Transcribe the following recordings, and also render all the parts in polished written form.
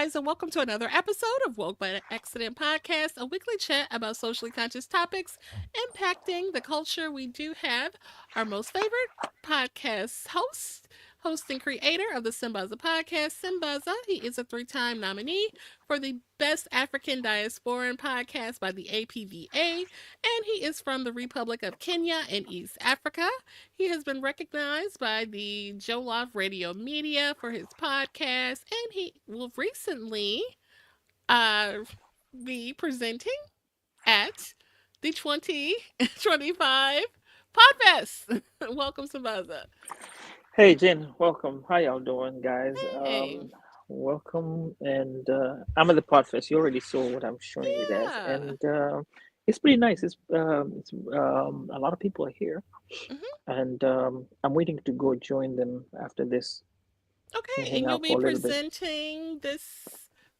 guys, and welcome to another episode of Woke by Accident Podcast, a weekly chat about socially conscious topics impacting the culture. We do have our most favorite podcast host and creator of the Sambaza podcast, Sambaza. He is a three-time nominee for the Best African Diasporan Podcast by the APVA, and he is from the Republic of Kenya in East Africa. He has been recognized by the Jollof Radio Media for his podcast, and he will recently uh, be presenting at the 2025 Podfest. Welcome, Sambaza. Hey Jen, welcome. How y'all doing, guys? Hey, Welcome, and I'm at the Podfest. You already saw what I'm showing you guys, yeah. and it's pretty nice. It's a lot of people are here, Hmm. and I'm waiting to go join them after this and Okay, hang and you'll out be for a little bit. presenting this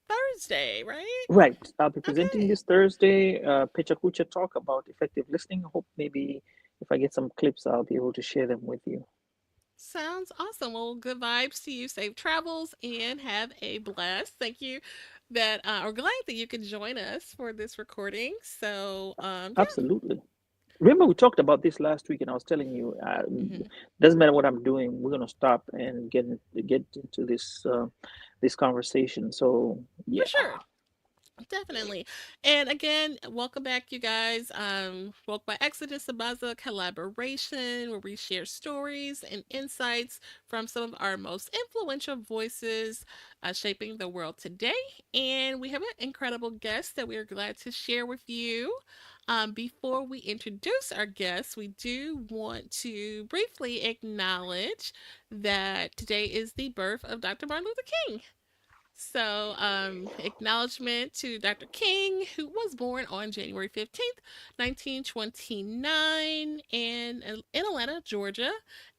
Thursday, right? Right, I'll be presenting Okay. this Thursday. Pecha Kucha talk about effective listening. Hope maybe if I get some clips, I'll be able to share them with you. Sounds awesome. Well, good vibes to you. Safe travels and have a blast. Thank you that we're glad that you could join us for this recording. So, yeah. Absolutely. Remember, we talked about this last week, and I was telling you, Hmm. doesn't matter what I'm doing, we're gonna stop and get into this conversation. So For yeah, sure. Definitely. And again, welcome back, you guys. Woke by Exodus Abaza collaboration, where we share stories and insights from some of our most influential voices shaping the world today. And we have an incredible guest that we are glad to share with you. Before we introduce our guests, we do want to briefly acknowledge that today is the birth of Dr. Martin Luther King. So, acknowledgement to Dr. King, who was born on January 15th, 1929, in Atlanta, Georgia,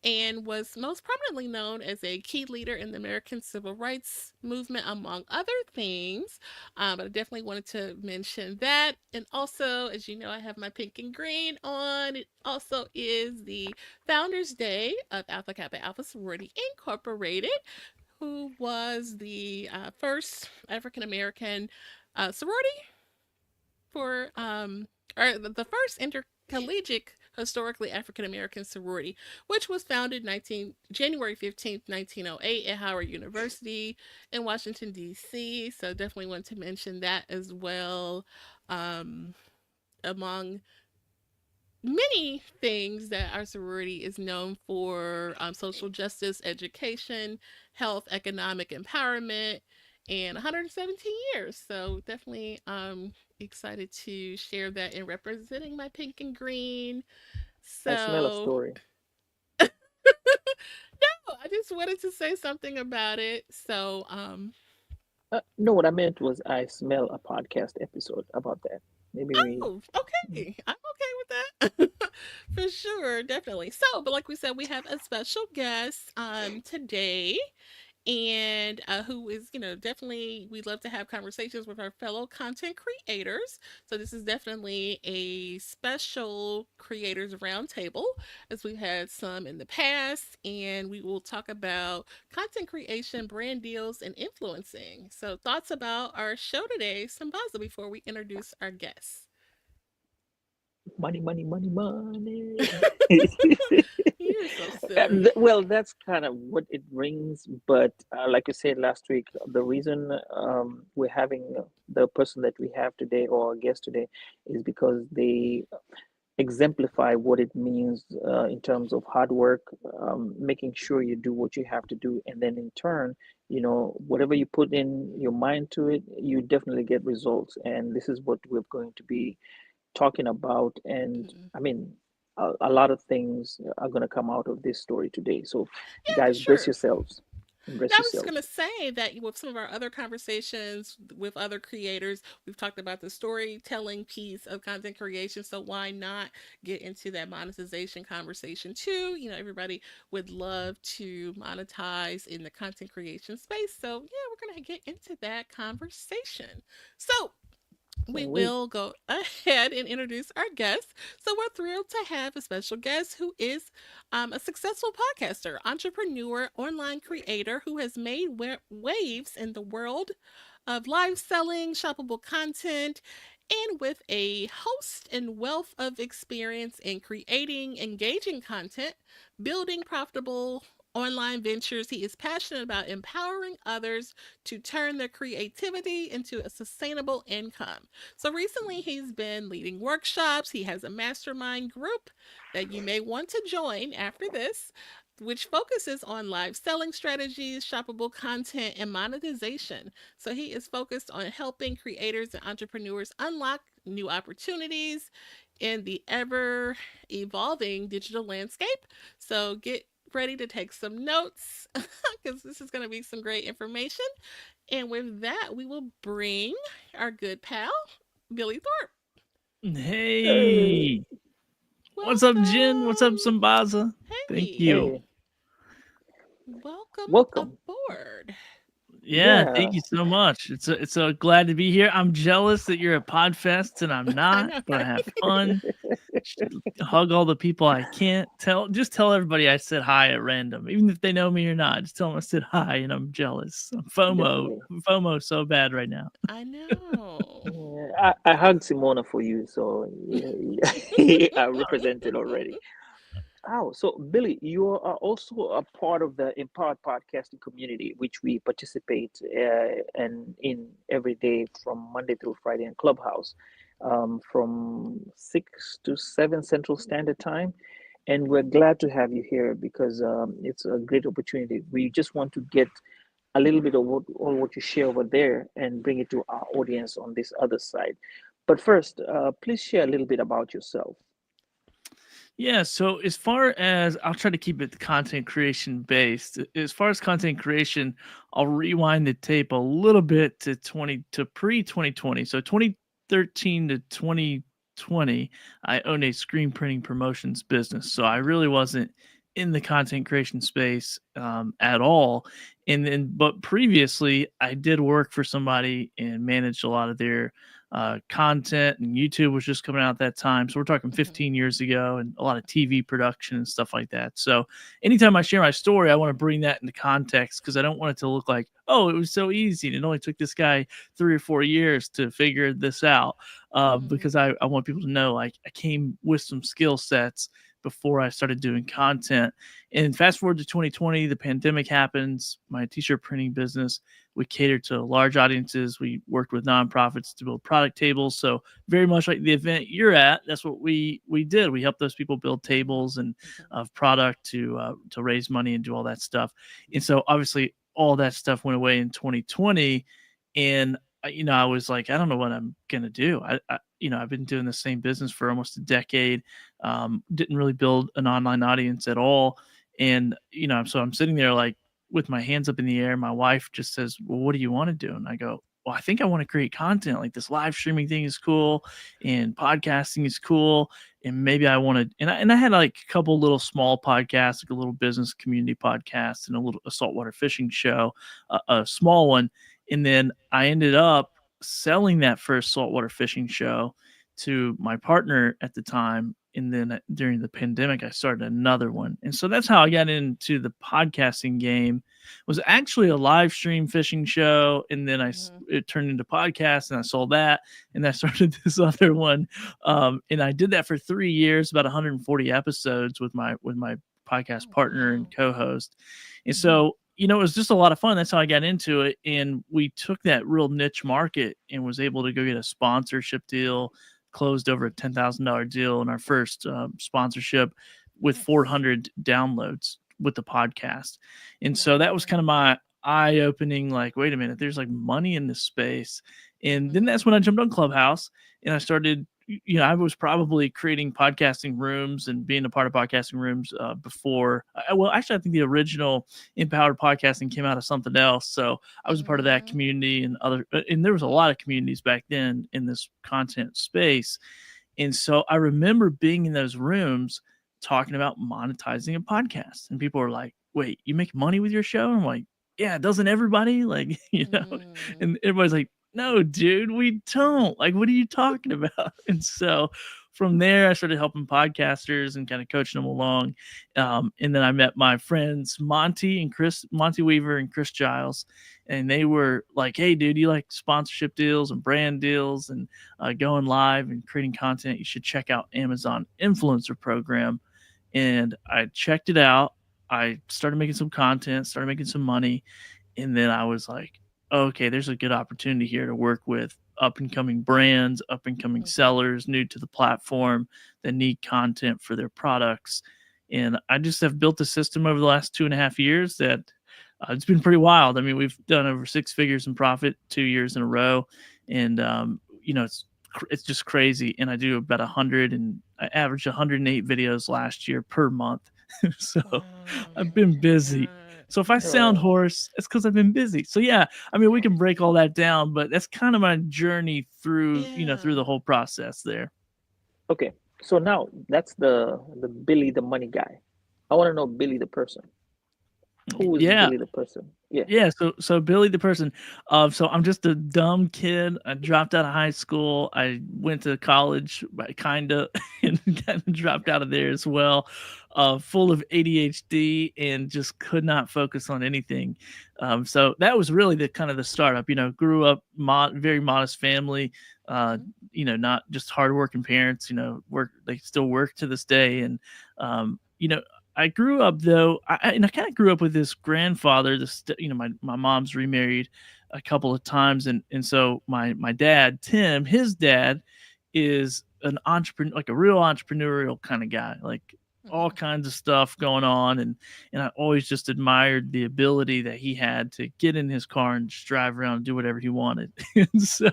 and was most prominently known as a key leader in the American Civil Rights Movement, among other things. But I definitely wanted to mention that. And also, as you know, I have my pink and green on. It also is the Founders Day of Alpha Kappa Alpha Sorority Incorporated, who was the first African American sorority for, or the first intercollegiate historically African American sorority, which was founded January 15th, 1908 at Howard University in Washington, D.C. So definitely want to mention that as well. Um, Among many things that our sorority is known for, social justice, education, health, economic empowerment, and 117 years. So definitely excited to share that in representing my pink and green. I smell a So story. no, I just wanted to say something about it. So No, what I meant was I smell a podcast episode about that. Maybe we. oh, okay. I'm okay with that. For sure, definitely. So, but like we said, we have a special guest today, and who is, definitely, we love to have conversations with our fellow content creators. So this is definitely a special creators roundtable, as we've had some in the past, and we will talk about content creation, brand deals, and influencing. So thoughts about our show today, Sambaza, before we introduce our guests. Money, money, money, money. You're so silly. Well, that's kind of what it brings. But like you said last week, the reason we're having the person that we have today or our guest today is because they exemplify what it means in terms of hard work, making sure you do what you have to do, and then in turn, whatever you put in your mind to it, you definitely get results. And this is what we're going to be talking about. And Mhm. I mean, a lot of things are going to come out of this story today. So, Yeah, for guys, brace sure. yourselves. Now, Brace I was just going yourselves. to say that with some of our other conversations with other creators, we've talked about the storytelling piece of content creation. So, why not get into that monetization conversation too? Everybody would love to monetize in the content creation space. So, yeah, we're going to get into that conversation. So, we Can't wait. will go ahead and introduce our guest. So we're thrilled to have a special guest who is a successful podcaster, entrepreneur, online creator who has made waves in the world of live selling, shoppable content, and with a host and wealth of experience in creating engaging content, building profitable online ventures. He is passionate about empowering others to turn their creativity into a sustainable income. So recently, he's been leading workshops. He has a mastermind group that you may want to join after this, which focuses on live selling strategies, shoppable content, and monetization. So he is focused on helping creators and entrepreneurs unlock new opportunities in the ever evolving digital landscape. So get ready to take some notes because this is going to be some great information. And with that, we will bring our good pal, Billy Thorpe. Hey, Hey, what's up, Jen? What's up, Welcome. Sambaza? Thank Hey, you. hey, welcome welcome. aboard. Yeah, Yeah. thank you so much. It's a glad to be here. I'm jealous that you're a Podfest and I'm I not, know, but I right? have fun. Sh- Hug all the people I can't tell. Just tell everybody I said hi at random, even if they know me or not. Just tell them I said hi and I'm jealous. I'm Definitely. FOMO so bad right now. I know. Yeah, I hugged Simona for you, so yeah, I represented already. Oh, so Billy, you are also a part of the Empowered Podcasting community, which we participate in every day from Monday through Friday in Clubhouse, from 6 to 7 Central Standard Time. And we're glad to have you here because it's a great opportunity. We just want to get a little bit of what you share over there and bring it to our audience on this other side. But first, please share a little bit about yourself. Yeah, so as far as I'll try to keep it content creation based. As far as content creation, I'll rewind the tape a little bit to 20 to pre 2020. So 2013 to 2020, I owned a screen printing promotions business. So I really wasn't in the content creation space at all. And then, but previously, I did work for somebody and managed a lot of their content, and YouTube was just coming out at that time. So we're talking Mhm. 15 years ago, and a lot of TV production and stuff like that. So anytime I share my story, I want to bring that into context because I don't want it to look like, oh, it was so easy and it only took this guy 3 or 4 years to figure this out. Mhm. Because I want people to know like I came with some skill sets before I started doing content. And fast forward to 2020, the pandemic happens. My t-shirt printing business, we catered to large audiences. We worked with nonprofits to build product tables. So very much like the event you're at, that's what we did. We helped those people build Mhm. tables and Mhm. of product to raise money and do all that stuff. And so obviously all that stuff went away in 2020, and I was like, I don't know what I'm gonna do. I've been doing the same business for almost a decade. Didn't really build an online audience at all, and so I'm sitting there like with my hands up in the air. My wife just says, "Well, what do you want to do?" And I go, "Well, I think I want to create content. Like this live streaming thing is cool, and podcasting is cool, and maybe I want to." And I had like a couple little small podcasts, like a little business community podcast, and a saltwater fishing show, a small one. And then I ended up selling that first saltwater fishing show to my partner at the time. And then during the pandemic, I started another one. And so that's how I got into the podcasting game. Was actually a live stream fishing show, and then Mhm. it turned into podcast, and I sold that, and I started this other one. And I did that for 3 years, about 140 episodes with my podcast Oh partner and wow. co-host. And so it was just a lot of fun. That's how I got into it. And we took that real niche market and was able to go get a sponsorship deal, closed over a $10,000 deal in our first sponsorship with Nice. 400 downloads with the podcast. And so that was Wow. kind of my eye opening, like, wait a minute, there's like money in this space. And then Mhm. that's when I jumped on Clubhouse and I started. I was probably creating podcasting rooms and being a part of podcasting rooms before. Well, actually, I think the original Empowered Podcasting came out of something else. So I was a part of that Mhm. community and there was a lot of communities back then in this content space. And so I remember being in those rooms talking about monetizing a podcast, and people were like, "Wait, you make money with your show?" And I'm like, "Yeah, doesn't everybody?" Like, Mhm. and everybody's like, no, dude, we don't. Like, what are you talking about? And so from there, I started helping podcasters and kind of coaching them along. And then I met my friends Monty Weaver and Chris Giles, and they were like, "Hey, dude, you like sponsorship deals and brand deals and going live and creating content? You should check out Amazon Influencer Program." And I checked it out. I started making some content, started making some money, and then I was like, okay, there's a good opportunity here to work with up and coming brands, up and coming Mm-hmm. sellers new to the platform that need content for their products. And I just have built a system over the last 2.5 years that it's been pretty wild. I mean, we've done over 6 figures in profit 2 years in a row. And, it's just crazy. And I do about 100 and I averaged 108 videos last year per month. So Wow. I've been Oh my busy. God. So if I sound Right. hoarse, it's because I've been busy. So yeah, I mean, we can break all that down, but that's kind of my journey through, through the Yeah. whole process there. Okay. So now that's the Billy the money guy. I want to know Billy the person. Who is Yeah, Billy the person? Yeah. yeah, so Billy the person, so I'm just a dumb kid. I dropped out of high school. I went to college, kinda, and kind of dropped out of there as well. Full of ADHD and just could not focus on anything. So that was really the kind of the startup. Grew up very modest family. Uh, Mm-hmm. not just hardworking parents. Work they still work to this day, and I grew up though, and I kind of grew up with this grandfather. My mom's remarried a couple of times, and so my dad Tim, his dad is an entrepreneur, like a real entrepreneurial kind of guy, like all Mm-hmm. kinds of stuff going on, and I always just admired the ability that he had to get in his car and just drive around and do whatever he wanted. And so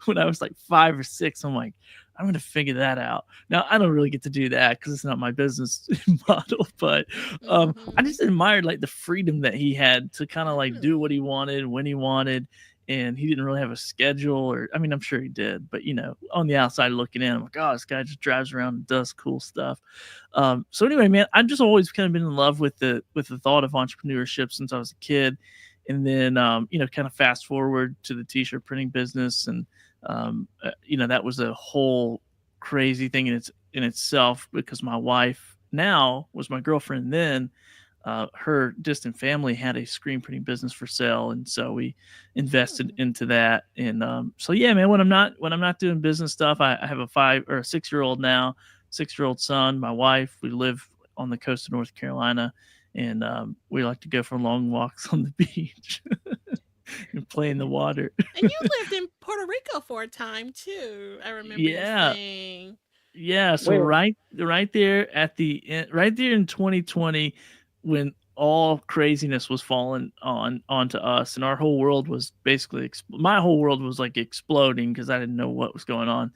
when I was like 5 or 6, I'm like, I'm gonna figure that out. Now I don't really get to do that because it's not my business model, but I Mm-hmm. just admired like the freedom that he had to kind of like do what he Definitely. wanted when he wanted, and he didn't really have a schedule. Or I mean, I'm sure he did, but on the outside looking in, I'm like, oh, this guy just drives around and does cool stuff. So anyway, man, I've just always kind of been in love with the thought of entrepreneurship since I was a kid, and then kind of fast forward to the t-shirt printing business, and that was a whole crazy thing in itself because my wife now was my girlfriend then. Her distant family had a screen printing business for sale, and so we invested Hmm. into that. And so yeah, man, when I'm not doing business stuff, I have a 5 or 6 year old now, 6 year old son, my wife. We live on the coast of North Carolina, and we like to go for long walks on the beach and play in the water. And you lived in Puerto Rico for a time too. I remember you Yeah, saying. yeah, so Where? right there at the end, right there in 2020, when all craziness was falling onto us, and our whole world was basically my whole world was like exploding because I didn't know what was going on.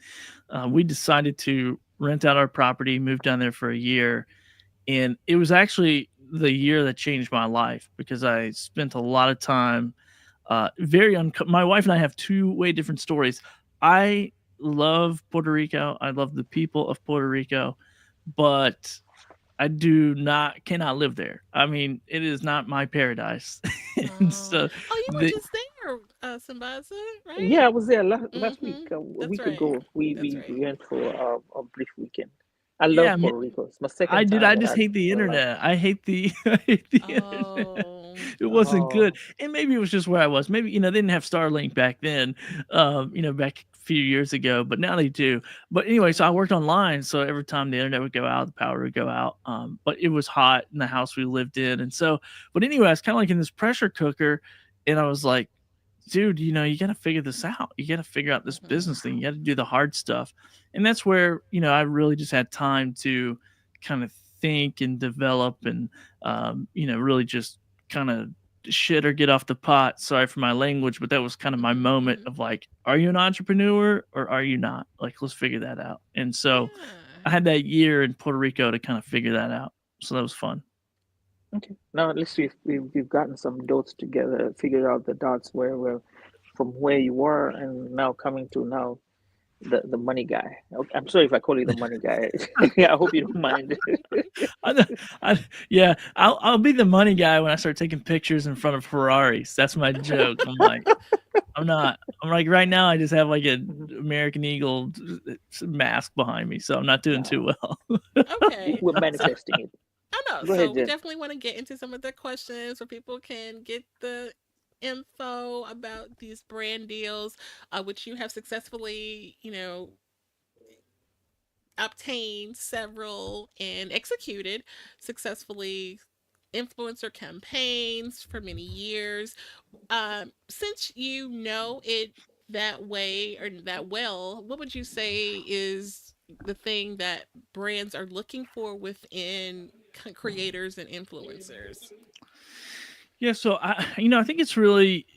We decided to rent out our property, move down there for a year, and it was actually the year that changed my life because I spent a lot of time my wife and I have two way different stories. I love Puerto Rico. I love the people of Puerto Rico, but I do not cannot live there. I mean, it is not my paradise. And Oh, so oh, you were the just there, Sambaza, right? Yeah, I was there last week, Mm-hmm. a That's week right. ago. We That's we right. we went for a brief weekend. I yeah, love man, Puerto Rico. It's my I second did. time, I and just hate the I like internet. I hate the I hate the internet. Oh. It it. wasn't good, Oh, and maybe it was just where I was. Maybe they didn't have Starlink back then, back a few years ago, but now they do. But anyway, so I Mm-hmm. worked online, so every time the internet would go out, the power would go out. But it was hot in the house we lived in, and so. But anyway, I was kind of like in this pressure cooker, and I was like, dude, you got to figure this out. You got to figure out this Mm-hmm. business thing. You got to do the hard stuff. And that's where, I really just had time to kind of think and develop and, really just kind of shit or get off the pot. Sorry for my language, but that was kind of my Mm-hmm. moment Mm-hmm. of like, are you an entrepreneur or are you not? Like, let's figure that out. And so Yeah. I had that year in Puerto Rico to kind of figure that out. So that was fun. okay. Now at least we've gotten some dots together, figured out the dots where from where you were and now coming to now. the money guy. Okay, I'm sorry if I call you the money guy. I hope you don't mind. I, I, yeah, I'll be the money guy when I start taking pictures in front of Ferraris. That's my joke. I'm like, I'm not. I'm like right now. I just have like a Mhm. American Eagle mask behind me, so I'm not doing too No, well. Okay. we're So manifesting it. I know. Go So ahead, we Jen. definitely want to get into some of the questions where people can get the info about these brand deals, which you have successfully, obtained several and executed successfully influencer campaigns for many years. Since you know it that way or that well, what would you say is the thing that brands are looking for within creators and influencers? Yeah, so I think it's really,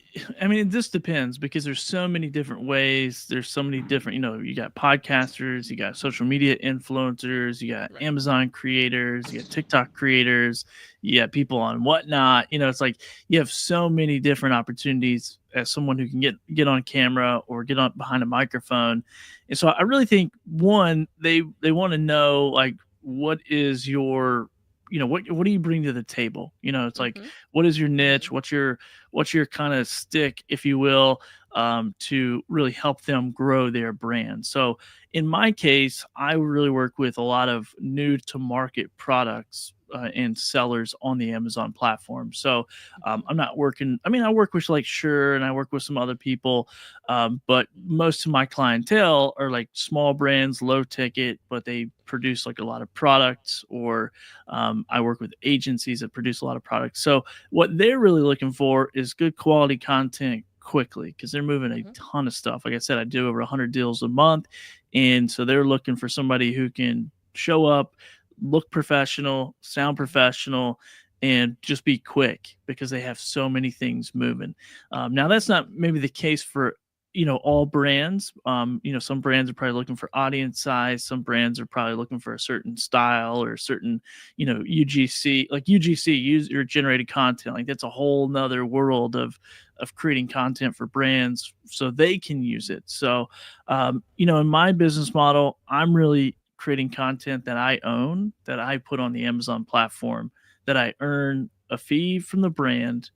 I mean, this depends because there's so many different ways. There's so many different, you got podcasters, you got social media influencers, you got Right. Amazon creators, you got TikTok creators, you got people on whatnot. It's like you have so many different opportunities as someone who can get on camera or get on behind a microphone. And so I really think one, they want to know like what is your what do you bring to the table? It's like Mm-hmm. what is your niche, Mm-hmm. what's your kind of stick, if you will, to really help them grow their brand. So in my case, I really work with a lot of new to market products and sellers on the Amazon platform. So Mm-hmm. I'm not working. I mean, I work with like Sure, and I work with some other people, but most of my clientele are like small brands, low ticket, but they produce like a lot of products, or I work with agencies that produce a lot of products. So what they're really looking for is good quality content quickly because they're moving a Mm-hmm. ton of stuff. Like I said, I do over 100 deals a month. And so they're looking for somebody who can show up, look professional, sound professional, and just be quick because they have so many things moving. Now, that's Mm-hmm. not maybe the case for all brands. Some brands are probably looking for audience size, some brands are probably looking for a certain style or a certain UGC, like UGC, user generated content. Like that's a whole nother world of creating content for brands so they can use it. So in my business model, I'm really creating content that I own, that I put on the Amazon platform, that I earn a fee from the brand,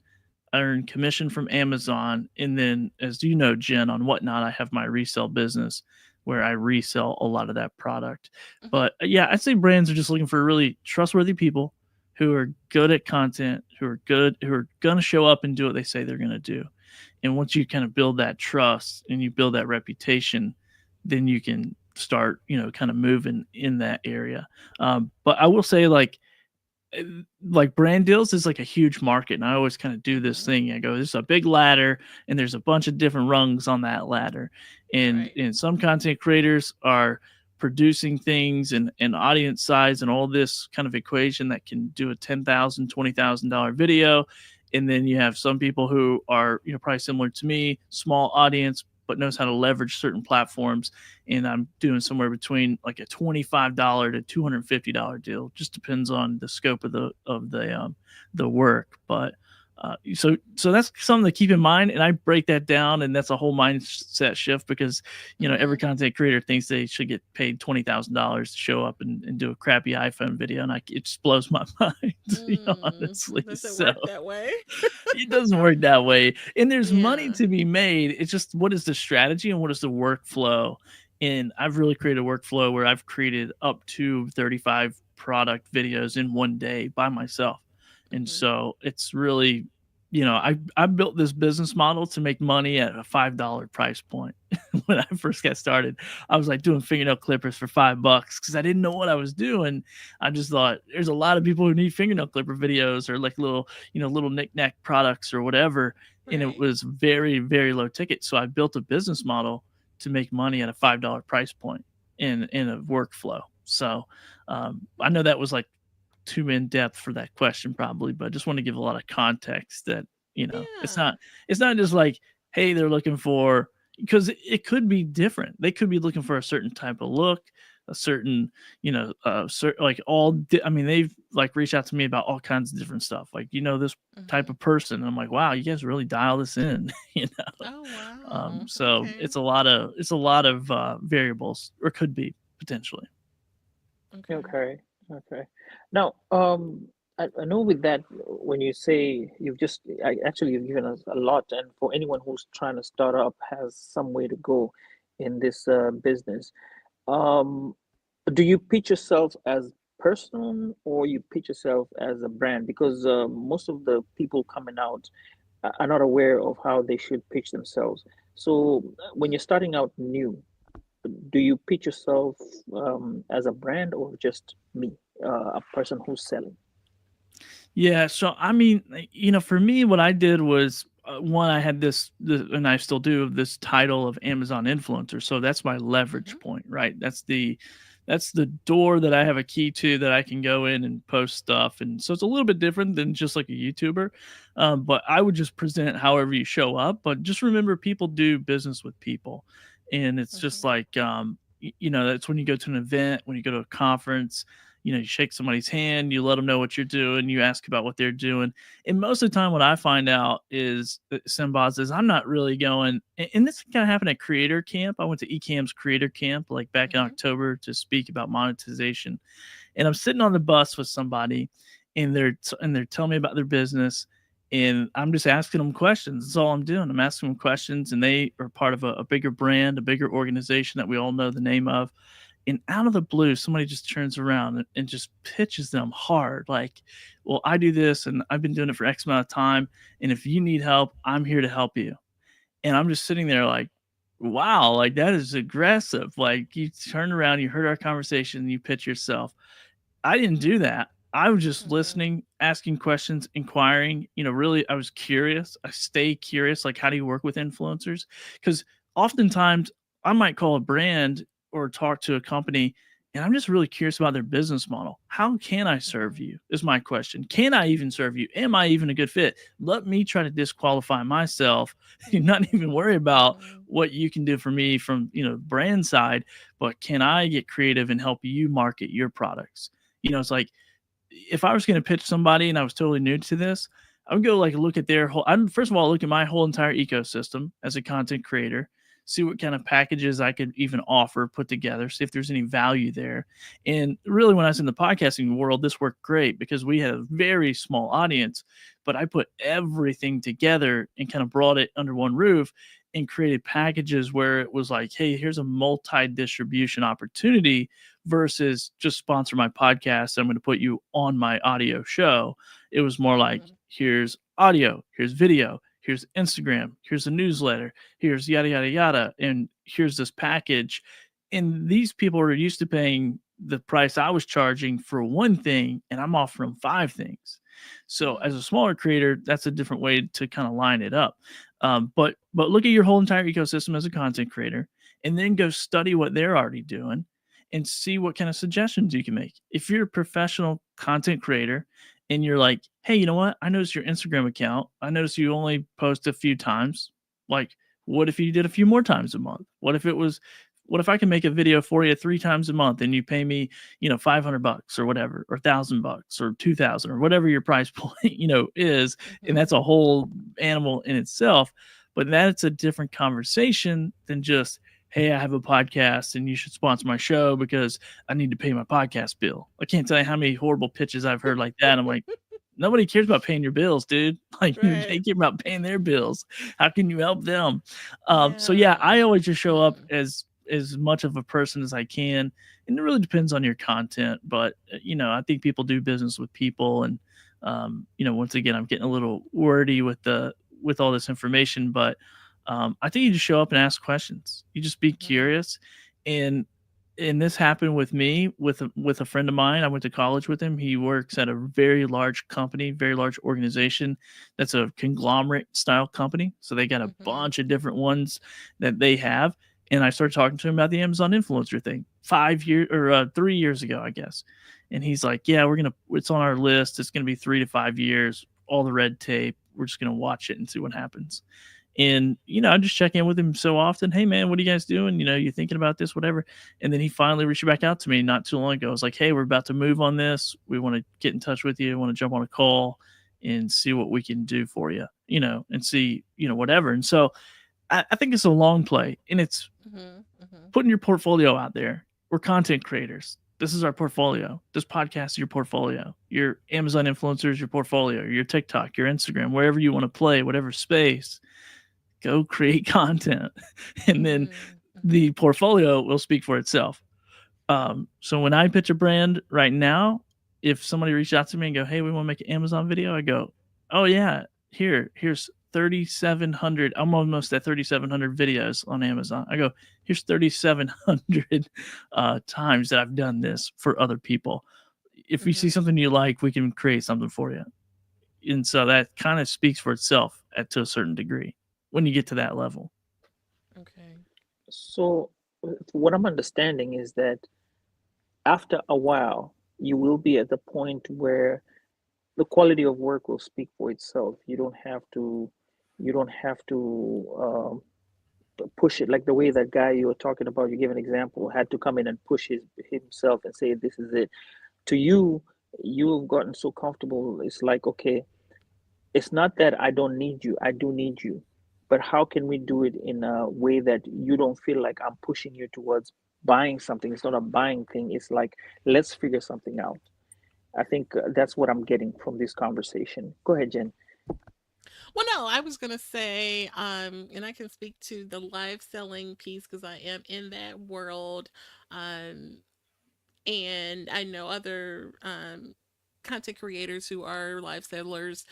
I earn commission from Amazon. And then, as you know, Jen, on Whatnot, I have my resale business where I resell a lot of that product. Mm-hmm. But yeah, I'd say brands are just looking for really trustworthy people who are good at content, who are going to show up and do what they say they're going to do. And once you kind of build that trust and you build that reputation, then you can start, kind of moving in that area. But I will say, like brand deals is like a huge market, and I always kind of do this Mm-hmm. thing. I go, there's a big ladder and there's a bunch of different rungs on that ladder, Right. and some content creators are producing things and audience size and all this kind of equation that can do a $10,000 $20,000 video. And then you have some people who are probably similar to me, small audience, but knows how to leverage certain platforms. And I'm doing somewhere between like a $25 to $250 deal. Just depends on the scope of the work. But so that's something to keep in mind, and I break that down, and that's a whole mindset shift because Mm-hmm. every content creator thinks they should get paid $20,000 to show up and do a crappy iPhone video, and it just blows my mind, Mm. honestly. Does it So work that way? it doesn't work that way. And there's money Yeah. to be made. It's just what is the strategy and what is the workflow? And I've really created a workflow where I've created up to 35 product videos in one day by myself. And Mm-hmm. so it's really, I built this business model to make money at a $5 price point. When I first got started, I was like doing fingernail clippers for $5 because I didn't know what I was doing. I just thought there's a lot of people who need fingernail clipper videos or like little knickknack products or whatever. And it Right. was very, very low ticket. So I built a business model to make money at a $5 price point in a workflow. So I know that was like too in depth for that question probably, but I just want to give a lot of context that it's Yeah. not just like, hey, they're looking for, because it could be different. They could be looking for a certain type of look. a certain, like I mean, they've like reached out to me about all kinds of different stuff. Like, this type Mhm. of person. And I'm like, wow, you guys really dial this in, Oh, wow. So Okay. it's a lot of variables, or could be potentially. Okay. Okay, okay. Now, I know with that, when you say you've given us a lot, and for anyone who's trying to start up has some way to go in this business. Um, do you pitch yourself as person or you pitch yourself as a brand? Because most of the people coming out are not aware of how they should pitch themselves. So when you're starting out new, do you pitch yourself as a brand or just me, a person who's selling? Yeah, so I mean, for me, what I did was one, I had and I still do, this title of Amazon influencer. So that's my leverage Mhm. point, right? That's the door that I have a key to, that I can go in and post stuff. And so it's a little bit different than just like a YouTuber. But I would just present however you show up. But just remember, people do business with people, and it's just Mhm. like, that's when you go to an event, when you go to a conference, you shake somebody's hand, you let them know what you're doing, you ask about what they're doing. And most of the time, what I find out is that Simbaz is, I'm not really going, and this kind of happened at Creator Camp. I went to eCam's Creator Camp like back in Mhm. October to speak about monetization. And I'm sitting on the bus with somebody, and they're telling me about their business, and I'm just asking them questions. That's all I'm doing. I'm asking them questions, and they are part of a bigger brand, a bigger organization that we all know the name of. And out of the blue, somebody just turns around and just pitches them hard, like, well, I do this and I've been doing it for X amount of time, and if you need help, I'm here to help you. And I'm just sitting there like, wow, like that is aggressive. Like, you turn around, you heard our conversation, you pitch yourself. I didn't do that. I was just Mhm. listening, asking questions, inquiring. Really, I was curious. I stay curious. Like, how do you work with influencers? Because oftentimes I might call a brand or talk to a company, and I'm just really curious about their business model. How can I serve Mhm. you? Is my question. Can I even serve you? Am I even a good fit? Let me try to disqualify myself and not Mhm. even worry about Mhm. what you can do for me from, brand side, but can I get creative and help you market your products? It's like, if I was going to pitch somebody and I was totally new to this, I would go like look at their whole. I'm first of all look at my whole entire ecosystem as a content creator, see what kind of packages I could even offer, put together, see if there's any value there. And really, when I was in the podcasting world, this worked great because we had a very small audience, but I put everything together and kind of brought it under one roof and created packages where it was like, hey, here's a multi distribution opportunity versus just sponsor my podcast. I'm going to put you on my audio show. It was more like, Mhm. here's audio, here's video, here's Instagram, here's a newsletter, here's yada, yada, yada. And here's this package. And these people are used to paying the price I was charging for one thing, and I'm offering five things. So as Mhm. a smaller creator, that's a different way to kind of line it up. But look at your whole entire ecosystem as a content creator, and then go study what they're already doing and see what kind of suggestions you can make. If you're a professional content creator and you're like, hey, you know what? I noticed your Instagram account. I noticed you only post a few times. Like, what if you did a few more times a month? What if I can make a video for you 3 times a month and you pay me, $500 or whatever, or $1,000 or 2,000 or whatever your price point, is. And that's Mhm. a whole animal in itself. But that's a different conversation than just, hey, I have a podcast and you should sponsor my show because I need to pay my podcast bill. I can't tell you how many horrible pitches I've heard like that. I'm like, nobody cares about paying your bills, dude. Like, they Right. care about paying their bills. How can you help them? So yeah, Yeah. I always just show up Mhm. as much of a person as I can, and it really depends on your content. But I think people do business with people, and once again, I'm getting a little wordy with all this information, but I think you just show up and ask questions. You just be Mhm. curious, and this happened with me with a friend of mine. I went to college with him. He works at a very large company, very large organization. That's a conglomerate style company. So they got a Mhm. bunch of different ones that they have. And I started talking to him about the Amazon influencer thing 5 years or 3 years ago, I guess. And he's like, "Yeah, it's on our list. It's gonna be 3 to 5 years. All the red tape. We're just gonna watch it and see what happens." And I just check in with him so often. Hey man, what are you guys doing? You thinking about this, whatever. And then he finally reached back out to me not too long ago. I was like, hey, we're about to move on this. We want to get in touch with you. Want to jump on a call and see what we can do for you, and see, whatever. And so I think it's a long play, and it's Mhm. Mhm. putting your portfolio out there. We're content creators. This is our portfolio. This podcast is your portfolio. Your Amazon influencers, your portfolio. Your TikTok, your Instagram, wherever you want to play, whatever space, go create content, and then Mhm. Mhm. the portfolio will speak for itself. So when I pitch a brand right now, if somebody reached out to me and go, "Hey, we want to make an Amazon video," I go, "Oh yeah, here's 3,700. I'm almost at 3,700 videos on Amazon." I go, "Here's 3,700 times that I've done this for other people. If you see Mhm. something you like, we can create something for you." And so that kind of speaks for itself to a certain degree when you get to that level. Okay. So, what I'm understanding is that after a while, you will be at the point where the quality of work will speak for itself. You don't have to push it like the way that guy you were talking about. You give an example had to come in and push himself and say this is it. To you, you've gotten so comfortable. It's like okay, it's not that I don't need you. I do need you. But how can we do it in a way that you don't feel like I'm pushing you towards buying something? It's not a buying thing. It's like, let's figure something out. I think that's what I'm getting from this conversation. Go ahead, Jen. Well, no, I was gonna say, and I can speak to the live selling piece because I am in that world. Um, and I know other content creators who are live sellers.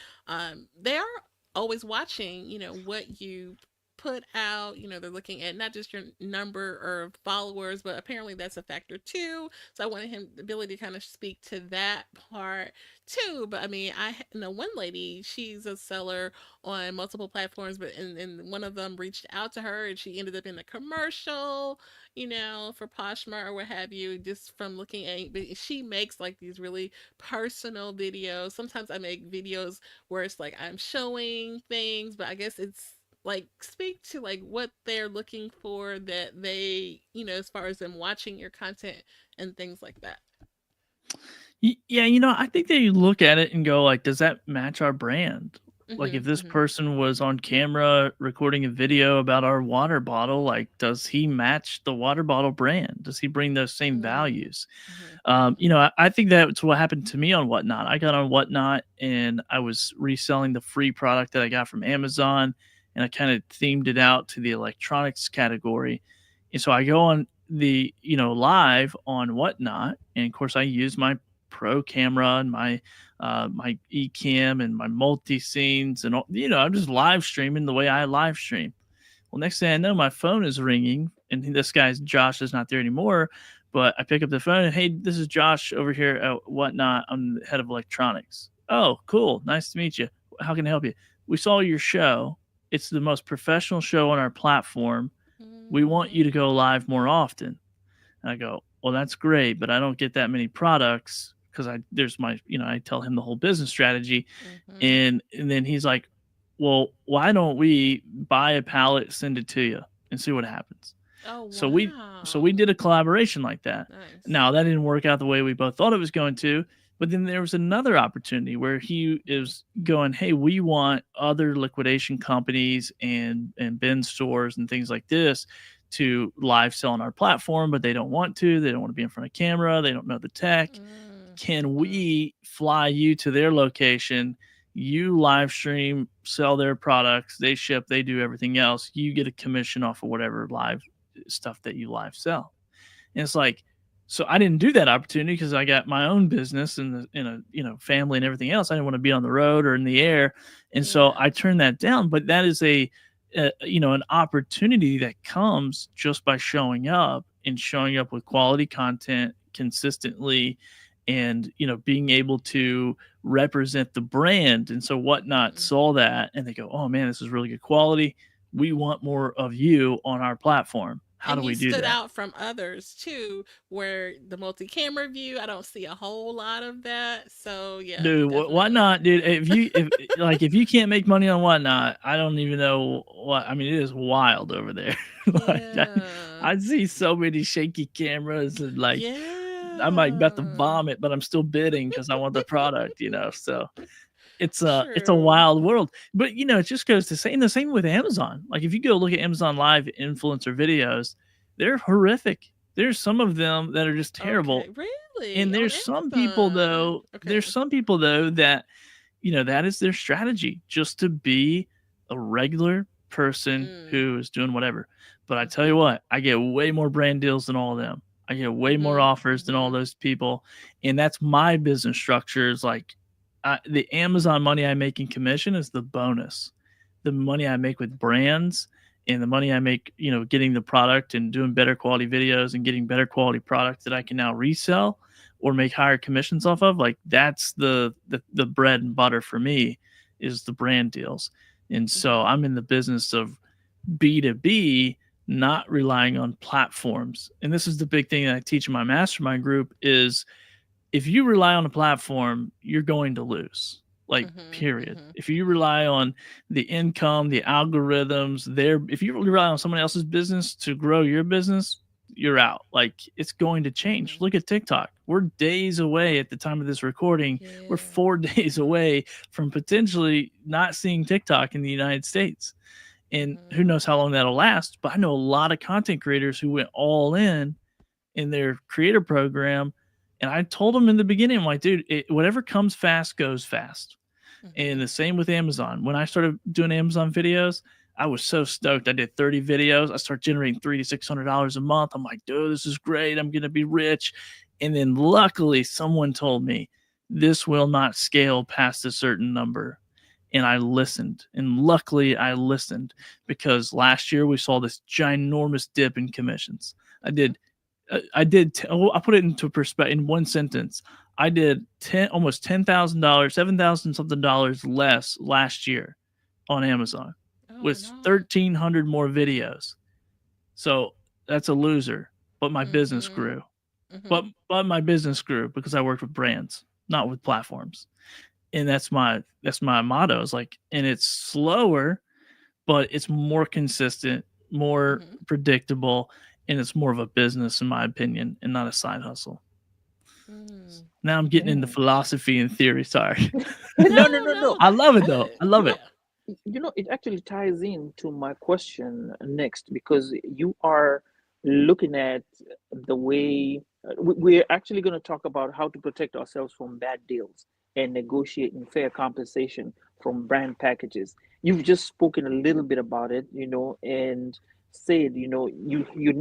They are always watching, what you put out. They're looking at not just your number of followers, but apparently that's a factor too. So I wanted him the ability to kind of speak to that part too. But I mean, I know one lady, she's a seller on multiple platforms, but and one of them reached out to her and she ended up in a commercial, for Poshmark or what have you, just from looking at. But she makes like these really personal videos. Sometimes I make videos where it's like I'm showing things, but I guess it's like speak to like what they're looking for that they, as far as them watching your content and things like that. Yeah, I think they look at it and go like, does that match our brand? Like if Mhm. this Mhm. person was on camera recording a video about our water bottle, like does he match the water bottle brand? Does he bring those same Mhm. values? Mhm. I think that's what happened to me on Whatnot. I got on Whatnot and I was reselling the free product that I got from Amazon, and I kind of themed it out to the electronics category. And so I go on the, live on Whatnot, and of course I use my pro camera and my eCam and my multi scenes and all, I'm just live streaming the way I live stream. Well, next thing I know, my phone is ringing, and this guy's Josh is not there anymore. But I pick up the phone and hey, this is Josh over here at Whatnot. I'm the head of electronics. Oh, cool. Nice to meet you. How can I help you? We saw your show. It's the most professional show on our platform. We want you to Mhm. go live more often. And I go, well, that's great, but I don't get that many products because there's my, I tell him the whole business strategy, Mhm. and then he's like, well, why don't we buy a pallet, send it to you, and see what happens? Oh So we wow. did a collaboration like that. Nice. Now that didn't work out the way we both thought it was going to, but then there was another opportunity where he is going, hey, we want other liquidation companies and bin stores and things like this to live sell on our platform, but they don't want to. They don't want to be in front of camera. They don't know the tech. Can Mhm. we fly you to their location? You live stream, sell their products, they ship, they do everything else. You get a commission off of whatever live stuff that you live sell. And it's like, so I didn't do that opportunity because I got my own business and in a family and everything else. I didn't want to be on the road or in the air, and so Yeah. I turned that down. But that is an opportunity that comes just by showing up and showing up with quality content consistently, and being able to represent the brand. And so Whatnot Mhm. saw that and they go, oh man, this is really good quality. We want more of you on our platform. how And do you we do stood that? out from others too, where the multi-camera view, I don't see a whole lot of that. So yeah, Dude, definitely. whatnot, dude. If you can't make money on whatnot, I don't even know what. I mean, it is wild over there. like I, Yeah. I see so many shaky cameras, and like I might bet to Yeah. vomit, but I'm still bidding because I want the product. So it's a True. wild world. But it just goes to say, and the same with Amazon. Like if you go look at Amazon Live influencer videos, they're horrific. There's some of them that are just terrible, Okay. Really? and On Amazon. there's Okay. some people though that that is their strategy, just to be a regular person Mm. who is doing whatever. But I tell you Mhm. what, I get way more brand deals than all of them. I get way more Mhm. offers than all Mhm. those people, and that's my business structure. Is like the Amazon money I make in commission is the bonus. The money I make with brands and the money I make, getting the product and doing better quality videos and getting better quality product that I can now resell or make higher commissions off of, like that's the bread and butter for me is the brand deals. And so Mhm. I'm in the business of B2B, not relying on platforms. And this is the big thing that I teach in my mastermind group is if you rely on a platform, you're going to lose. Like, Mhm. period. Mhm. If you rely on the income, the algorithms, if you rely on someone else's business to grow your business, you're out. Like, it's going to change. Mhm. Look at TikTok. We're days away at the time of this recording. We're Yeah. 4 days away from potentially not seeing TikTok in the United States. And who Mhm. knows how long that'll last. But I know a lot of content creators who went all in their creator program. And I told them in the beginning, I'm like, dude, whatever comes fast goes fast. And Mhm. the same with Amazon. When I started doing Amazon videos, I was so stoked. I did 30 videos. I started generating $300 to $600 a month. I'm like, dude, this is great. I'm gonna be rich. And then luckily, someone told me this will not scale past a certain number. And I listened. And luckily, I listened because last year we saw this ginormous dip in commissions. I Mhm. did I put it into perspective in one sentence. I did almost $10,000, 7,000 something dollars less last year on Amazon Oh with no. 1,300 more videos. So that's a loser. But my business Mhm. grew. But Mhm. but my business grew because I worked with brands, not with platforms. And that's my motto. Is like, and it's slower, but it's more consistent, more Mhm. predictable, and it's more of a business, in my opinion, and not a side hustle. Mm. Now I'm getting into Yeah. philosophy and theory. Sorry. No, no, No, no, no, no. I that's love it though. good. I love it. Yeah. It actually ties into my question next because you are looking at the way we're actually going to talk about how to protect ourselves from bad deals and negotiating fair compensation from brand packages. You've just spoken a little bit about it, and said, you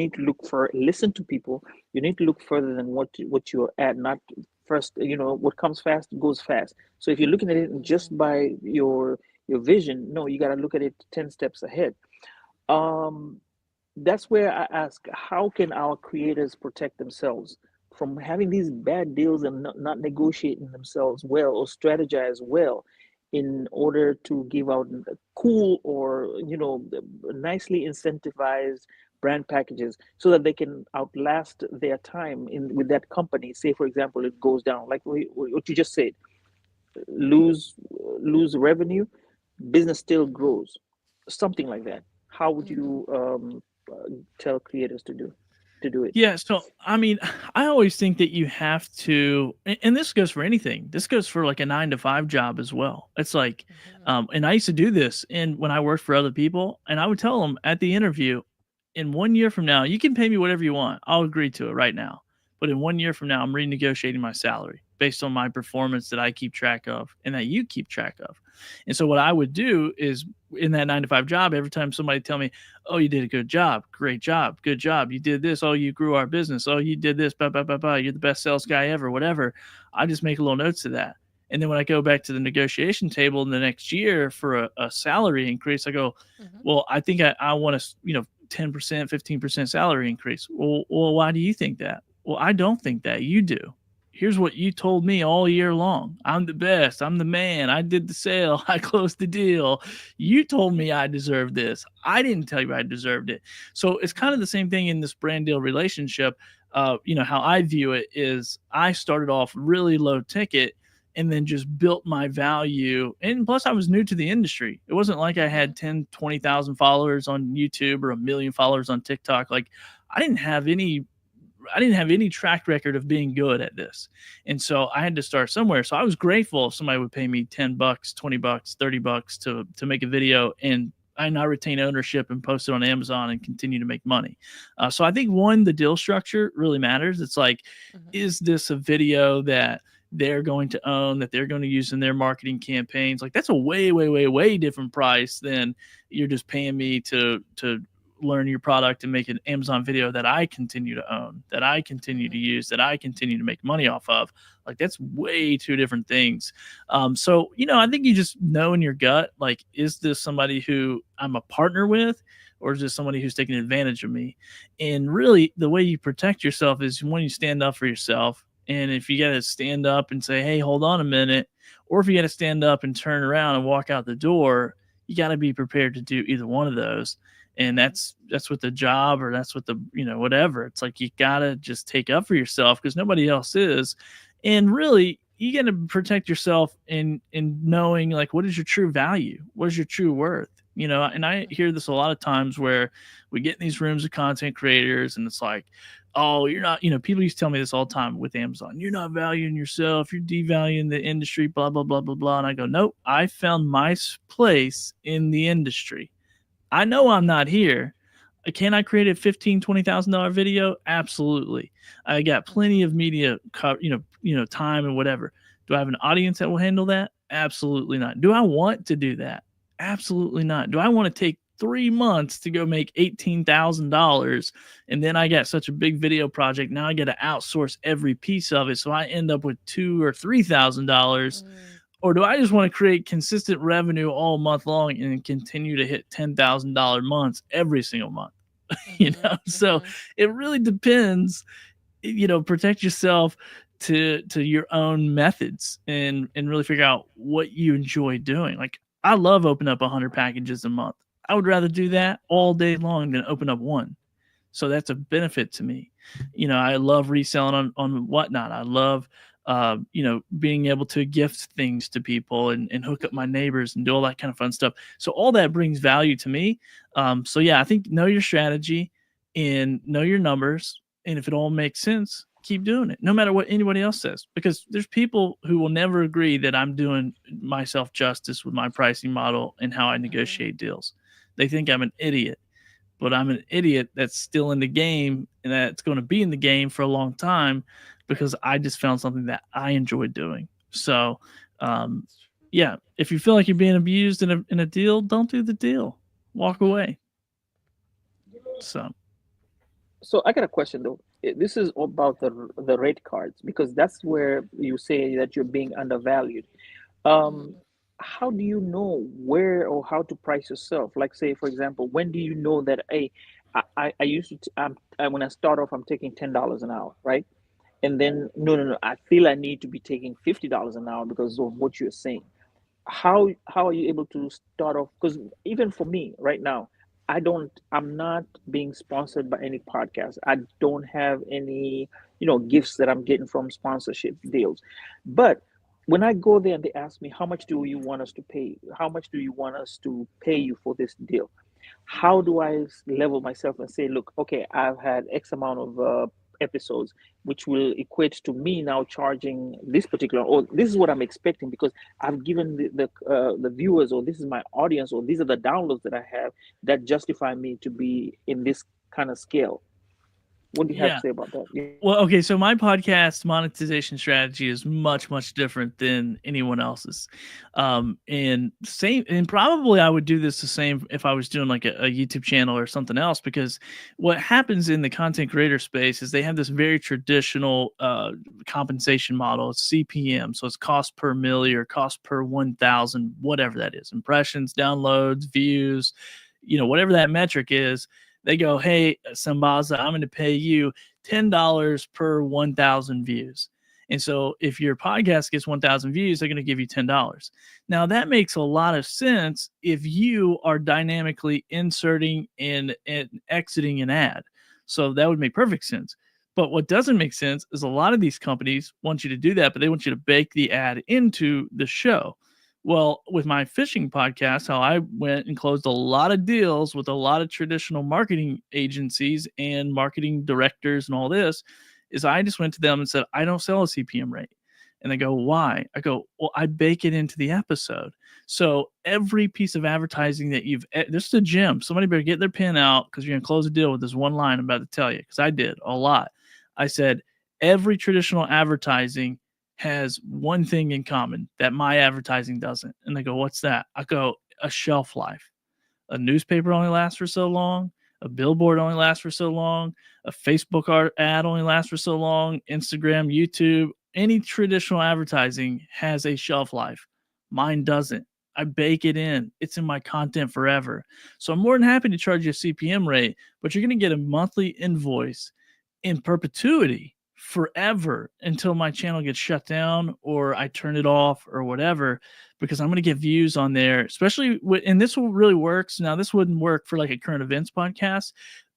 need to look for listen to people. You need to look further than what you're at, not first, what comes fast goes fast. So if you're looking at it Mhm. just by your vision, no, you got to look at it 10 steps ahead. um that's where I ask, how can our creators protect themselves from having these bad deals and not negotiating themselves well or strategize well in order to give out cool or nicely incentivized brand packages so that they can outlast their time in with that company. Say for example it goes down, like what you just said, lose lose revenue, business still Mhm. grows, something like that. How would Mhm. you tell creators to do it? Yeah, so I mean, I always think that you have to, and this goes for anything. This goes for like a 9 to 5 job as well. It's like, Mhm. and I used to do this, and when I worked for other people, and I would tell them at the interview, in 1 year from now, you can pay me whatever you want. I'll agree to it right now. But in 1 year from now, I'm renegotiating my salary based on my performance that I keep track of and that you keep track of. And so what I would do is in that 9 to 5 job, every time somebody tell me, oh, you did a good job, great job, good job, you did this, oh, you grew our business, oh, you did this, blah, blah, blah, blah, you're the best sales guy ever, whatever. I just make a little notes of that. And then when I go back to the negotiation table in the next year for a salary increase, I go, Mhm. well, I think I want to, 10%, 15% salary increase. Well, why do you think that? Well, I don't think that. You do. here's what you told me all year long. I'm the best. I'm the man. I did the sale. I closed the deal. You told me I deserved this. I didn't tell you I deserved it. So it's kind of the same thing in this brand deal relationship. How I view it is I started off really low ticket and then just built my value. And plus, I was new to the industry. It wasn't like I Mm-hmm. had 10, 20,000 followers on YouTube or a million followers on TikTok. Like, I didn't have any I didn't have any track record of being good at this. And so I had to start somewhere. So I was grateful if somebody would pay me $10, $20, $30 to make a video and I retain ownership and post it on Amazon and continue to make money. So I think one, the deal structure really matters. It's like, Mm-hmm. is this a video that they're going to own, that they're going to use in their marketing campaigns? Like that's a way, way, way, way different price than you're just paying me to learn your product and make an Amazon video that I continue to own, that I continue to Mm-hmm. use, that I continue to make money off of. Like that's way two different things. So I think you just know in your gut, like, is this somebody who I'm a partner with, or is this somebody who's taking advantage of me? And really, the way you protect yourself is when you stand up for yourself. And if you got to stand up and say, hey, hold on a minute, or if you got to stand up and turn around and walk out the door, you got to be prepared to do either one of those. And Mm-hmm. that's with the job, or that's with the whatever. It's like you gotta just take up for yourself because nobody else is. And really, you gotta protect yourself in knowing, like, what is your true value, what is your true worth. And I hear this a lot of times where we get in these rooms of content creators and it's like, oh, you're not, people used to tell me this all the time with Amazon, you're not valuing yourself, you're devaluing the industry, blah blah blah blah blah. And I go, nope, I found my place in the industry. I know I'm not here. Can I create a $15,000-$20,000 video? Absolutely. I got Mm-hmm. plenty of media, time and whatever. Do I have an audience that will handle that? Absolutely not. Do I want to do that? Absolutely not. Do I want to take 3 months to go make $18,000 and then I got such a big video project? Now I got to outsource every piece of it, so I end up with $2,000 or $3,000. Mm-hmm. Or do I just want to create consistent revenue all month long and continue to hit $10,000 months every single month? Mm-hmm. So Mm-hmm. it really depends. Protect yourself to your own methods and really figure out what you enjoy doing. Like, I love opening up 100 packages a month. I would rather do that all day long than open up one. So that's a benefit to me. I love reselling on whatnot. I love being able to gift things to people and hook up my neighbors and do all that kind of fun stuff. So all that brings value to me. So yeah, I think know your strategy and know your numbers. And if it all makes sense, keep doing it, no matter what anybody else says, because there's people who will never agree that I'm doing myself justice with my pricing model and how I Mm-hmm. negotiate deals. They think I'm an idiot, but I'm an idiot that's still in the game and that's going to be in the game for a long time Right. because I just found something that I enjoy doing. So, um, It's true. yeah, if you feel like you're being abused in a deal, don't do the deal. Walk Mm-hmm. away. So, So I got a question though. This is about the rate cards because that's where you say that you're being undervalued. Um, Mm-hmm. how do you know where or how to price yourself? Like, say, for example, when do you know that, hey, I used to, when I start off, I'm taking $10 an hour, right? And then, no, no, no, I feel I need to be taking $50 an hour because of what you're saying. How are you able to start off? Because even for me right now, I'm not being sponsored by any podcast. I don't have any gifts that I'm getting from sponsorship deals. But when I go there and they ask me, how much do you want us to pay, how much do you want us to pay you for this deal, how do I level myself and say, look, okay, I've had X amount of episodes, which will equate to me now charging this particular, or this is what I'm expecting because I've given the viewers, or this is my audience, or these are the downloads that I have that justify me to be in this kind of scale. What do you have to yeah. say about that? Yeah. Well, okay, so my podcast monetization strategy is much, much different than anyone else's. And probably I would do this the same if I was doing like a YouTube channel or something else, because what happens in the content creator space is they have this very traditional compensation model. It's CPM, so it's cost per milli or cost per 1,000, whatever that is, impressions, downloads, views, whatever that metric is. They go, hey, Sambaza, I'm going to pay you $10 per 1,000 views. And so if your podcast gets 1,000 views, they're going to give you $10. Now that makes a lot of sense if you are dynamically inserting and exiting an ad. So that would make perfect sense. But what doesn't make sense is a lot of these companies want you to do that, but they want you to bake the ad into the show. Well, with my fishing podcast, how I went and closed a lot of deals with a lot of traditional marketing agencies and marketing directors and all this is I just went to them and said, I don't sell a CPM rate. And they go, why? I go, well, I bake it into the episode. So every piece of advertising that this is a gem. Somebody better get their pen out because you're going to close a deal with this one line I'm about to tell you, because I did a lot. I said, every traditional advertising has one thing in common that my advertising doesn't. And they go, what's that? I go, a shelf life. A newspaper only lasts for so long. A billboard only lasts for so long. A Facebook ad only lasts for so long. Instagram, YouTube, any traditional advertising has a shelf life. Mine doesn't. I bake it in. It's in my content forever. So I'm more than happy to charge you a CPM rate, but you're going to get a monthly invoice in perpetuity forever until my channel gets shut down or I turn it off or whatever, because I'm going to get views on there, especially and this will really works. Now, this wouldn't work for like a current events podcast,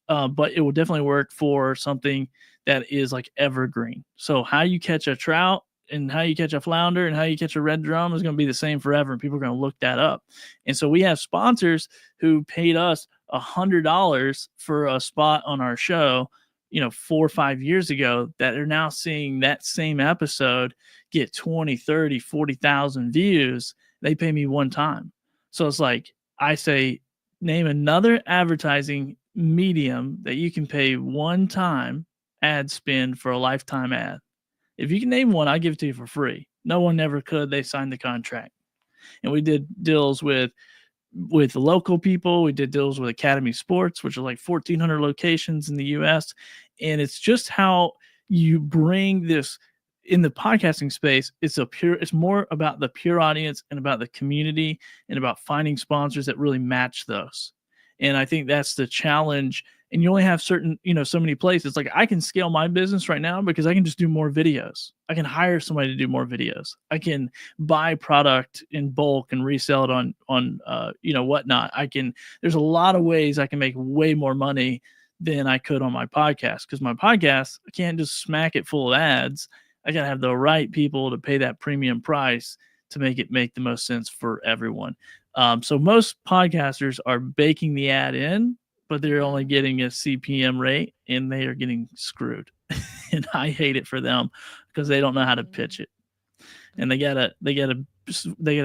but it will definitely work for something that is like evergreen. So how you catch a trout and how you catch a flounder and how you catch a red drum is going to be the same forever. And people are going to look that up. And so we have sponsors who paid us $100 for a spot on our show, 4 or 5 years ago, that are now seeing that same episode get 20, 30, 40,000 views. They pay me one time. So it's like, I say, name another advertising medium that you can pay one time ad spend for a lifetime ad. If you can name one, I give it to you for free. No one ever could. They signed the contract. And we did deals with local people. We did deals with Academy Sports, which are like 1,400 locations in the US. And it's just how you bring this in the podcasting space. It's more about the pure audience and about the community and about finding sponsors that really match those. And I think that's the challenge. And you only have certain, so many places. Like I can scale my business right now because I can just do more videos. I can hire somebody to do more videos. I can buy product in bulk and resell it on whatnot. There's a lot of ways I can make way more money than I could on my podcast, because my podcast, I can't just smack it full of ads. I got to have the right people to pay that premium price to make it make the most sense for everyone. So most podcasters are baking the ad in, but they're only Mm-hmm. getting a CPM rate and they are getting screwed. And I hate it for them because they don't know how to pitch it. And they gotta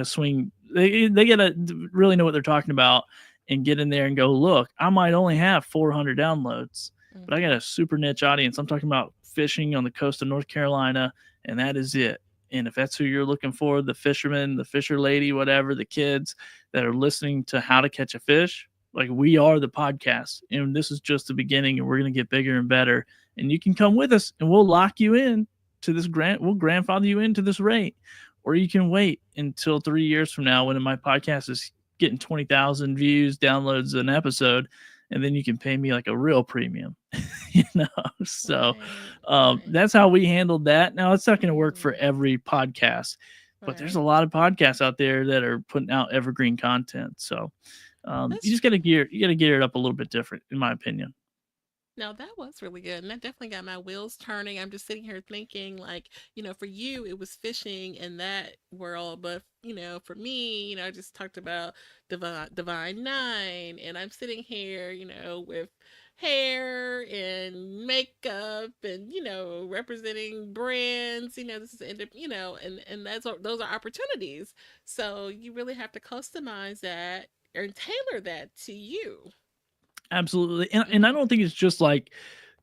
swing. They gotta really know what they're talking about and get in there and go, look, I might only have 400 downloads, but I got Mm-hmm. a super niche audience. I'm talking about fishing on the coast of North Carolina, and that is it. And if that's who you're looking for, the fisherman, the fisher lady, whatever, the kids that are listening to how to catch a fish, like we are the podcast. And this is just the beginning, and we're going to get bigger and better. And you can come with us, and we'll lock you in to this we'll grandfather you into this rate. Or you can wait until 3 years from now when my podcast is getting 20,000 views, downloads an episode, and then you can pay me like a real premium. you know so Right. Right. that's how we handled that. Now it's not going to work for Mm-hmm. every podcast, but there's a Right. lot of podcasts out there that are putting out evergreen content. So you That's just got to gear it up a little bit different, in my opinion. No, that was really good. And that definitely got my wheels turning. I'm just sitting here thinking, like, for you, it was fishing in that world. But, for me, I just talked about Divine Nine. And I'm sitting here, with hair and makeup and, representing brands. This is, and those are opportunities. So you really have to customize that and tailor that to you. Absolutely. And I Mm-hmm. don't think it's just like,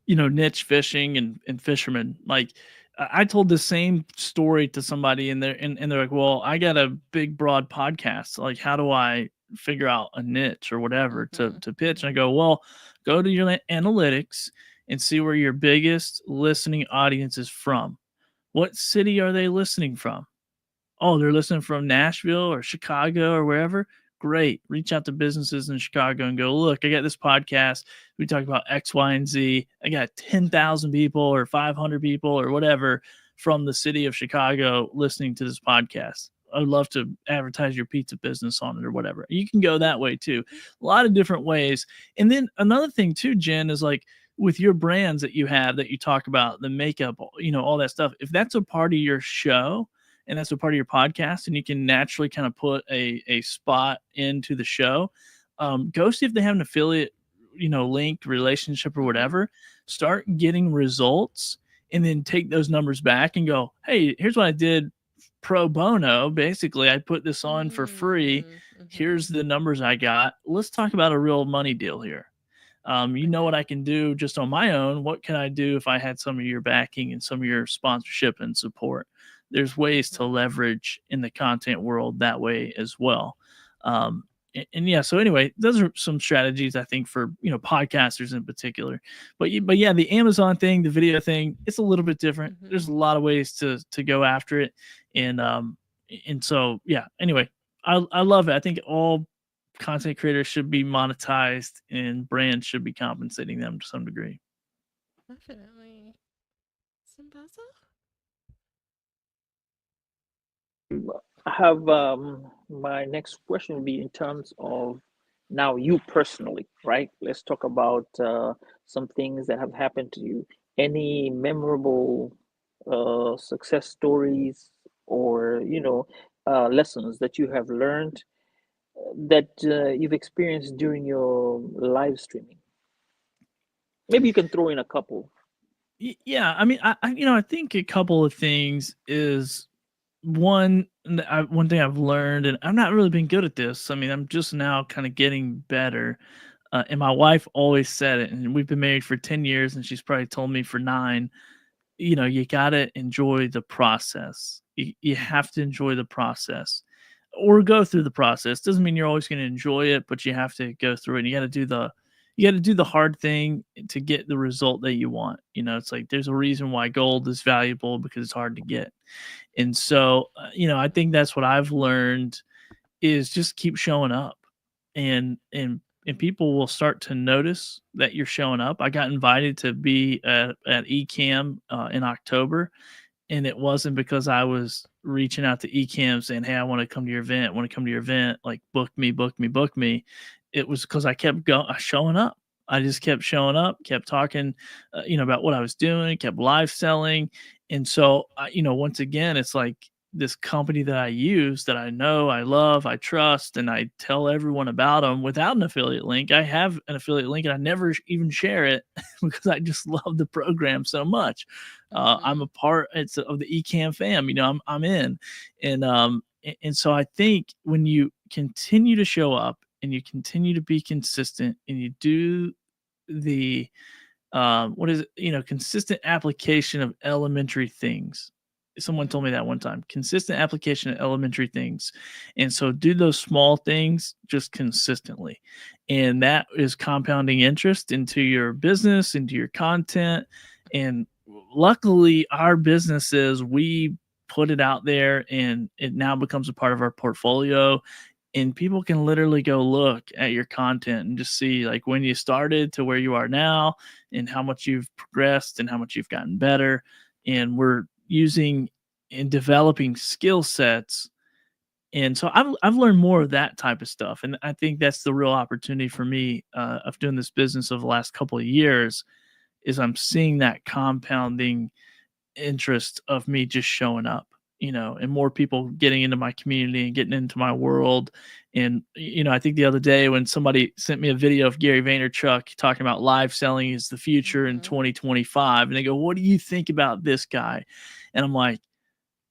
niche fishing and fishermen. Like I told the same story to somebody and they're like, well, I got a big broad podcast. Like, how do I figure out a niche or whatever Mm-hmm. to pitch? And I Mm-hmm. go, well, go to your analytics and see where your biggest listening audience is from. What city are they listening from? Oh, they're listening from Nashville or Chicago or wherever. Great. Reach out to businesses in Chicago and go, look, I got this podcast. We talk about X, Y, and Z. I got 10,000 people or 500 people or whatever from the city of Chicago listening to this podcast. I'd love to advertise your pizza business on it or whatever. You can go that way too. A lot of different ways. And then another thing too, Jen, is like with your brands that you have that you talk about, the makeup, all that stuff. If that's a part of your show and that's a part of your podcast, and you can naturally kind of put a spot into the show, go see if they have an affiliate, linked relationship or Mm-hmm. whatever. Start getting results, and then take those numbers back and go, hey, here's what I did pro bono. Basically, I put this on for free. Mm-hmm. Here's the numbers I got. Let's talk about a real money deal here. What I Right. can do just on my own. What can I do if I had some of your backing and some of your sponsorship and support? There's ways to Mm-hmm. leverage in the content world that way as well. Um, and yeah, so anyway, those are some strategies I think for podcasters in particular. But yeah, the Amazon thing, the video thing, it's a little bit different. Mm-hmm. There's a lot of ways to go after it, and so yeah. Anyway, I love it. I think all content creators should be monetized and brands should be compensating them to some degree. Definitely. Sambaza? I have my next question will be in terms of now you personally, right? Let's talk about some things that have happened to you. Any memorable success stories or lessons that you have learned that you've experienced during your live streaming? Maybe you can throw in a couple. Yeah, I mean, I think a couple of things is one thing I've learned, and I'm not really been good at this. I mean, I'm just now kind of getting better. And my wife always said it, and we've been married for 10 years, and she's probably told me for 9. You gotta enjoy the process. You have to enjoy the process or go through the process. Doesn't mean you're always going to enjoy it, but you have to go through it. And you got to do the hard thing to get the result that you want. It's like there's a reason why gold is valuable because it's hard to get. And so, I think that's what I've learned is just keep showing up, and people will start to notice that you're showing up. I got invited to be at Ecamm in October, and it wasn't because I was reaching out to Ecamm saying, "Hey, I want to come to your event. I want to come to your event. Like, book me, book me, book me." It was because I kept showing up. I just kept showing up, kept talking, about what I was doing, kept live selling, and so once again, it's like this company that I use, that I know, I love, I trust, and I tell everyone about them without an affiliate link. I have an affiliate link, and I never even share it because I just love the program so much. I'm Mm-hmm. a part it's of the Ecamm fam. I'm in, and so I think when you continue to show up and you continue to be consistent and you do the what is it? Consistent application of elementary things. Someone told Mm-hmm. me that one time. Consistent application of elementary things, and so do those small things just consistently, and that is compounding interest into your business, into your content, and luckily, our businesses we put it out there, and it now becomes a part of our portfolio, and people can literally go look at your content and just see like when you started to where you are now and how much you've progressed and how much you've gotten better. And we're using and developing skill sets. And so I've learned more of that type of stuff. And I think that's the real opportunity for me of doing this business over the last couple of years is I'm seeing that compounding interest of me just showing up, and more people getting into my community and getting into my world. And, I think the other day when somebody sent me a video of Gary Vaynerchuk talking about live selling is the future in Mm-hmm. 2025, and they go, "What do you think about this guy?" And I'm like,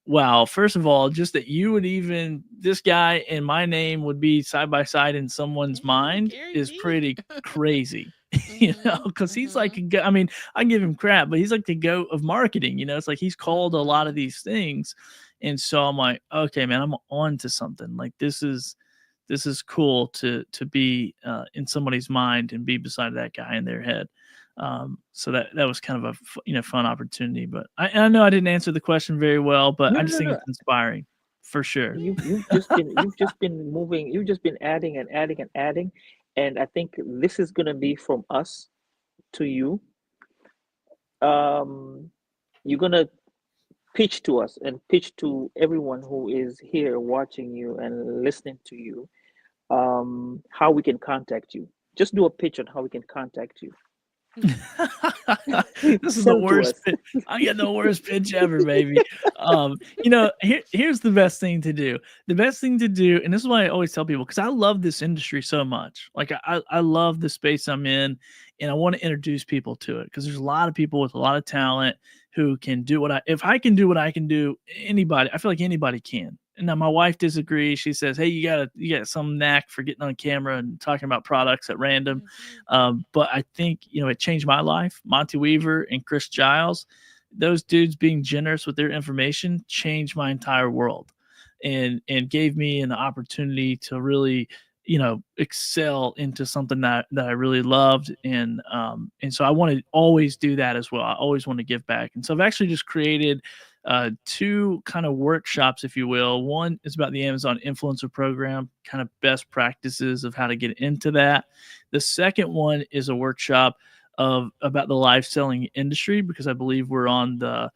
wow, first of all, just that you would even this guy and my name would be side by side in someone's Yeah, mind Gary is V. pretty crazy. Mm-hmm. Because he's Mm-hmm. like, I mean, I give him crap, but he's like the goat of marketing. It's like he's called a lot of Mm-hmm. these things, and so I'm like, okay, man, I'm on to something. Like this is cool to be in somebody's mind and be beside that guy in their head. So that was kind of a fun opportunity. But I know I didn't answer the question very well, but No, I no, just no, think no. it's inspiring for sure. You've just been moving. You've just been adding and adding and adding, and I think this is gonna be from us to you. Um, you're gonna pitch to us and pitch to everyone who is here watching you and listening to you, how we can contact you. Just do a pitch on how we can contact you. This is the Sell to worst us. I get the worst pitch ever, baby. Here's the best thing to do. The best thing to do, and this is why I always tell people, because I love this industry so much. Like I love the space I'm in, and I want to introduce people to it because there's a lot of people with a lot of talent who can do what if I can do what I can do, anybody, I feel like anybody can. And now my wife disagrees. She says, "Hey, you got some knack for getting on camera and talking about products at random." Mhm. But I think it changed my life. Monty Weaver and Chris Giles, those dudes being generous with their information changed my entire world, and gave me an opportunity to really excel into something that I really loved, and so I want to always do that as well. I always want to give back, and so I've actually just created two kind of workshops, if you will. One is about the Amazon influencer program, kind of best practices of how to get into that. The second one is a workshop of about the live selling industry, because I believe we're on the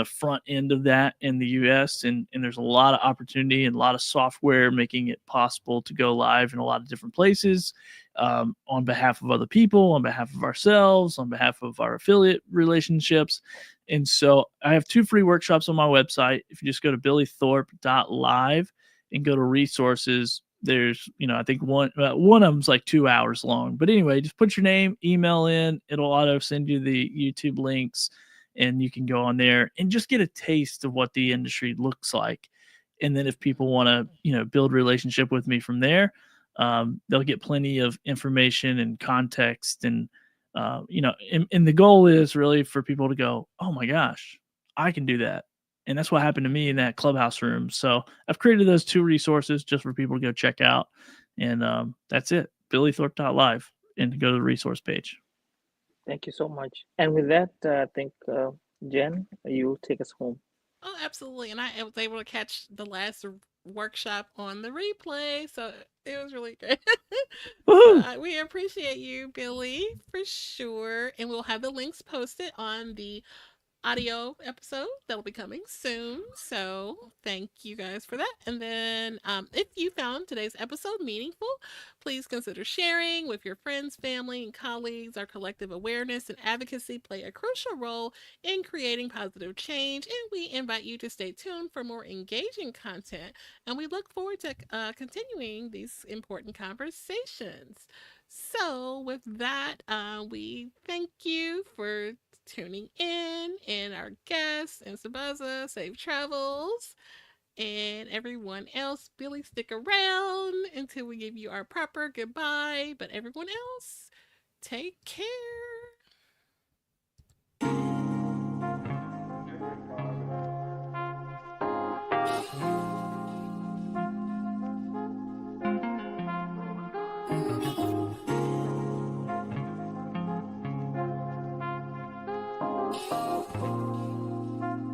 front end of that in the US, and there's a lot of opportunity and a lot of software making it possible to go live in a lot of different places, on behalf of other people, on behalf of ourselves, on behalf of our affiliate relationships. And so I have two free workshops on my website. If you just go to billythorpe.live and go to resources, there's, I think one of them's like 2 hours long. But anyway, just put your name, email in, it'll auto send you the YouTube links, and you can go on there and just get a taste of what the industry looks like. And then if people want to, build relationship with me from there, they'll get plenty of information and context, and the goal is really for people to go, oh my gosh, I can do that. And that's what happened to me in that clubhouse room. So I've created those two resources just for people to go check out. And that's it. BillyThorpe.live, and go to the resource page. Thank you so much. And with that, I think, Jen, you take us home. Oh, absolutely. And I was able to catch the last workshop on the replay. So it was really great. So Woohoo! we appreciate you, Billy, for sure. And we'll have the links posted on the audio episode that'll be coming soon. So thank you guys for that. And then if you found today's episode meaningful, please consider sharing with your friends, family, and colleagues. Our collective awareness and advocacy play a crucial role in creating positive change. And we invite you to stay tuned for more engaging content. And we look forward to continuing these important conversations. So, with that, we thank you for tuning in, and our guests and Sambaza, safe travels. And everyone else, Billy, stick around until we give you our proper goodbye. But everyone else, take care.